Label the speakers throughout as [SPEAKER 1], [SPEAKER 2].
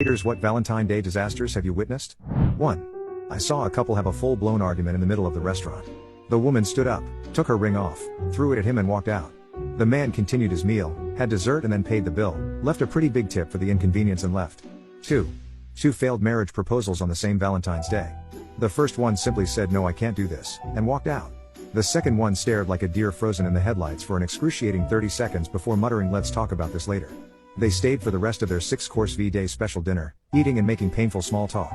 [SPEAKER 1] Here's what Valentine Day disasters have you witnessed? 1. I saw a couple have a full-blown argument in the middle of the restaurant. The woman stood up, took her ring off, threw it at him and walked out. The man continued his meal, had dessert and then paid the bill, left a pretty big tip for the inconvenience and left. 2. Two failed marriage proposals on the same Valentine's Day. The first one simply said no, I can't do this, and walked out. The second one stared like a deer frozen in the headlights for an excruciating 30 seconds before muttering, let's talk about this later. They stayed for the rest of their 6-course V-Day special dinner, eating and making painful small talk.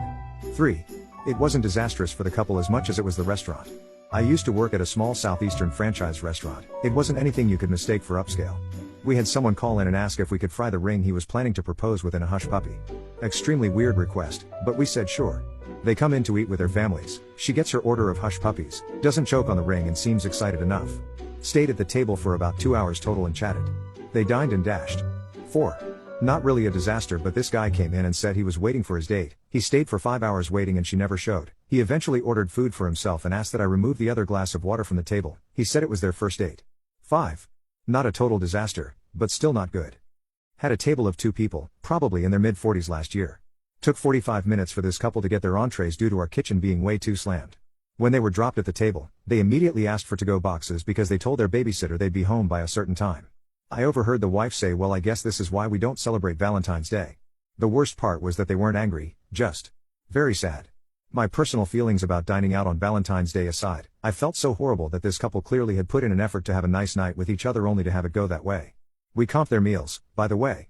[SPEAKER 1] 3. It wasn't disastrous for the couple as much as it was the restaurant. I used to work at a small southeastern franchise restaurant. It wasn't anything you could mistake for upscale. We had someone call in and ask if we could fry the ring he was planning to propose within a hush puppy. Extremely weird request, but we said sure. They come in to eat with their families. She gets her order of hush puppies, doesn't choke on the ring and seems excited enough. Stayed at the table for about 2 hours total and chatted. They dined and dashed. 4. Not really a disaster, but this guy came in and said he was waiting for his date. He stayed for 5 hours waiting and she never showed. He eventually ordered food for himself and asked that I remove the other glass of water from the table. He said it was their first date. 5. Not a total disaster, but still not good. Had a table of 2 people, probably in their mid-40s last year. Took 45 minutes for this couple to get their entrees due to our kitchen being way too slammed. When they were dropped at the table, they immediately asked for to-go boxes because they told their babysitter they'd be home by a certain time. I overheard the wife say, well, I guess this is why we don't celebrate Valentine's Day. The worst part was that they weren't angry, just very sad. My personal feelings about dining out on Valentine's Day aside, I felt so horrible that this couple clearly had put in an effort to have a nice night with each other only to have it go that way. We comped their meals, by the way.